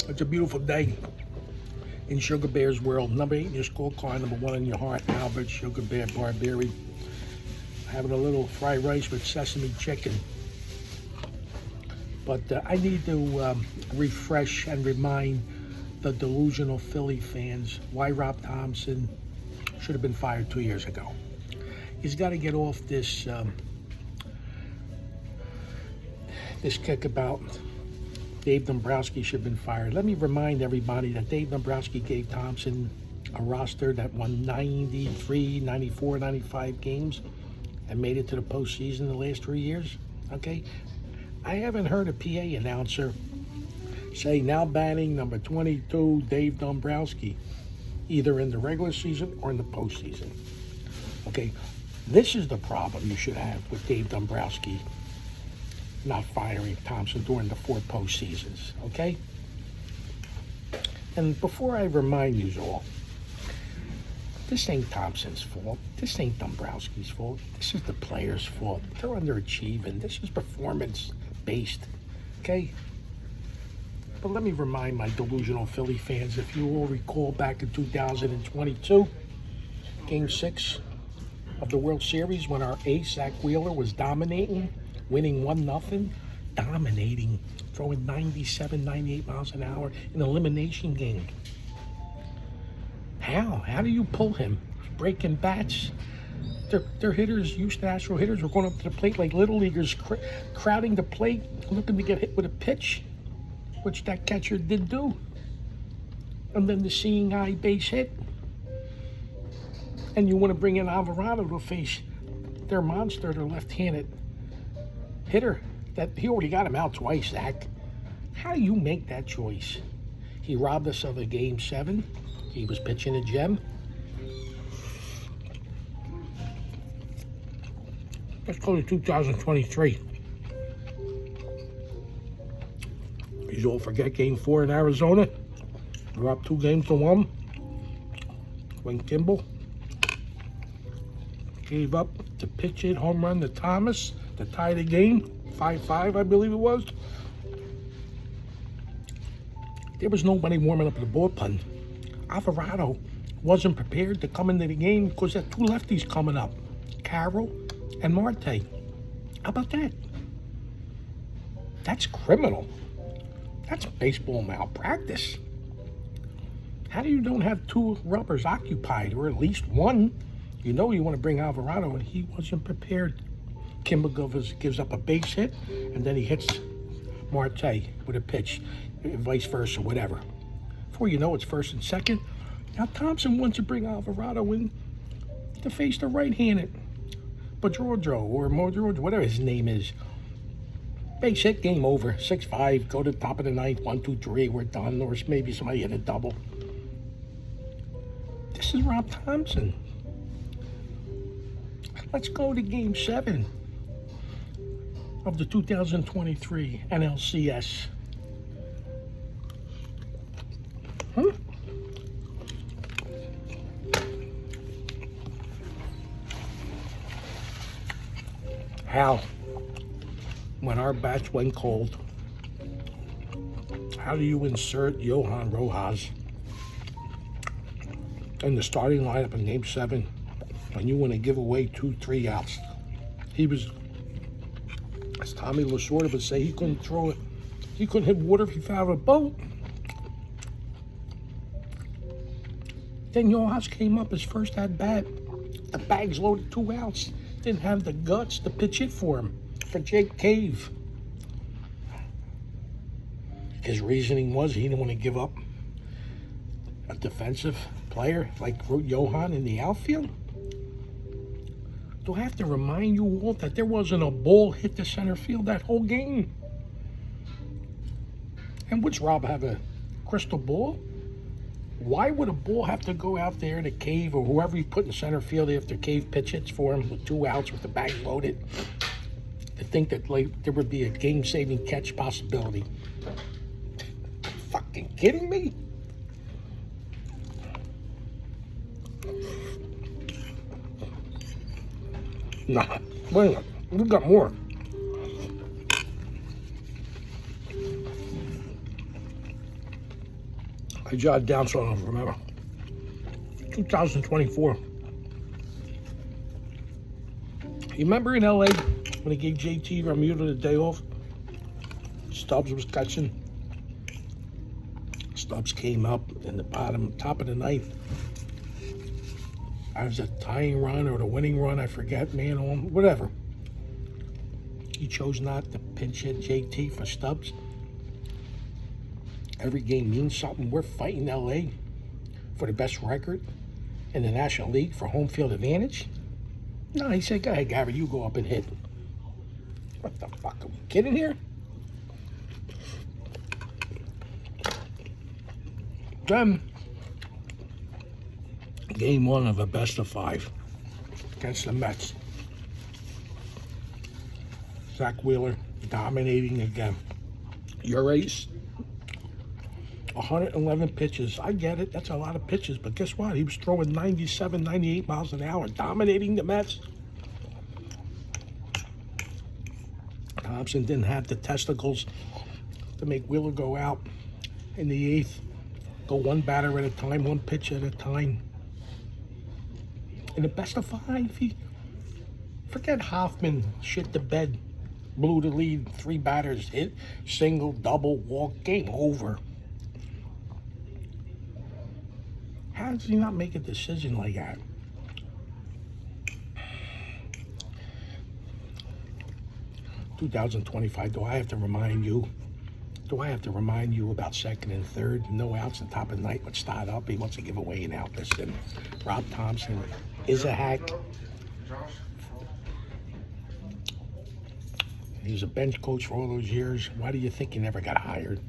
It's a beautiful day in Sugar Bear's world. Number 8 in your scorecard, number 1 in your heart, Albert Sugar Bear Barbieri. Having a little fried rice with sesame chicken. But I need to refresh and remind the delusional Philly fans why Rob Thompson should have been fired 2 years ago. He's got to get off this kick about Dave Dombrowski should have been fired. Let me remind everybody that Dave Dombrowski gave Thompson a roster that won 93, 94, 95 games and made it to the postseason the last 3 years. Okay? I haven't heard a PA announcer say now batting number 22, Dave Dombrowski, either in the regular season or in the postseason. Okay? This is the problem you should have with Dave Dombrowski not firing Thompson during the 4 postseasons, okay? And before I remind you all, this ain't Thompson's fault. This ain't Dombrowski's fault. This is the players' fault. They're underachieving. This is performance-based, okay? But let me remind my delusional Philly fans, if you all recall back in 2022, Game 6 of the World Series when our ace, Zach Wheeler, was dominating, winning 1-0, dominating, throwing 97, 98 miles an hour in an elimination game. How? How do you pull him? Breaking bats. Their hitters, Houston Astros hitters, were going up to the plate like little leaguers, crowding the plate, looking to get hit with a pitch, which that catcher did do. And then the seeing eye base hit. And you want to bring in Alvarado to face their monster, their left-handed hitter. That he already got him out twice, Zach. How do you make that choice? He robbed us of a Game 7. He was pitching a gem. Let's go to 2023. You all forget Game 4 in Arizona. We're up 2-1. When Kimball gave up the pitch hit home run to Thomas to tie the game, 5-5, I believe it was. There was nobody warming up the bullpen. Alvarado wasn't prepared to come into the game because there are 2 lefties coming up, Carroll and Marte. How about that? That's criminal. That's baseball malpractice. How do you don't have 2 rubbers occupied, or at least one? You know you want to bring Alvarado, and he wasn't prepared. Kimber gives up a base hit, and then he hits Marte with a pitch, vice versa, whatever. Before you know it's first and second. Now Thompson wants to bring Alvarado in to face the right-handed Pedrojo or Modrojo, whatever his name is. Base hit, game over. 6-5, go to the top of the ninth, 1-2-3, we're done. Or maybe somebody hit a double. This is Rob Thompson. Let's go to Game 7 of the 2023 NLCS. How, when our bats went cold, how do you insert Johan Rojas in the starting lineup in Game 7 when you want to give away 2-3 outs? He was, as Tommy Lasorda would say, he couldn't throw it. He couldn't hit water if he fell out of a boat. Then Rojas came up his first at bat. The bags loaded 2 outs. Didn't have the guts to pitch it for him, for Jake Cave. His reasoning was he didn't want to give up a defensive player like Johan in the outfield. Do I have to remind you all that there wasn't a ball hit to center field that whole game? And which Rob have a crystal ball? Why would a ball have to go out there to Cave or whoever you put in center field after Cave pitch hits for him with 2 outs with the bag loaded to think that there would be a game-saving catch possibility? Fucking kidding me? Nah, wait a minute. We've got more. I jotted down so I don't remember. 2024. You remember in LA when they gave JT Realmuto the day off? Stubbs was catching. Stubbs came up in the top of the ninth. I was a tying run or the winning run, I forget, man on, whatever. He chose not to pinch hit JT for Stubbs. Every game means something. We're fighting LA for the best record in the National League for home field advantage. No, he said, go ahead, Gary, you go up and hit. What the fuck, are we kidding here? Then, game one of a best of 5 against the Mets. Zach Wheeler dominating again. Your ace, 111 pitches. I get it, that's a lot of pitches, but guess what? He was throwing 97, 98 miles an hour, dominating the Mets. Thompson didn't have the testicles to make Wheeler go out in the 8th. Go one batter at a time, one pitch at a time. In the best of 5, forget Hoffman, shit the bed, blew the lead, 3 batters, hit, single, double, walk, game over. How does he not make a decision like that? $2025, do I have to remind you? Do I have to remind you about second and third? No outs on top of the night. Let's start up. He wants to give away an out. Listen, Rob Thompson is a hack. He was a bench coach for all those years. Why do you think he never got hired?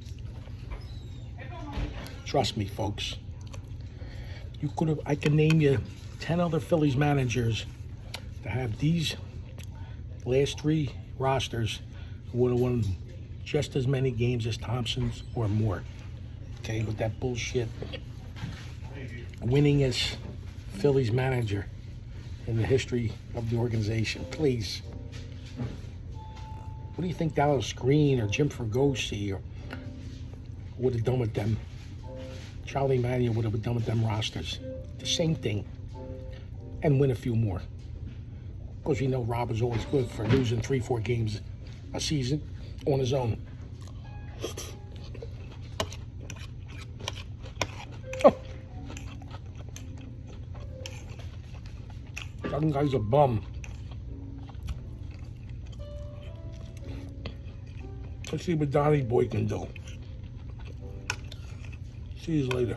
Trust me, folks. You could have. I can name you 10 other Phillies managers to have these last 3 rosters who would have won just as many games as Thompson's or more. Okay, with that bullshit. Winningest Phillies manager in the history of the organization. Please. What do you think Dallas Green or Jim Fregosi would have done with them? Charlie Manuel would have done with them rosters. The same thing. And win a few more. Because you know Rob is always good for losing 3-4 games a season on his own. Oh. That guy's a bum. Let's see what Donnie Boy can do. See you later.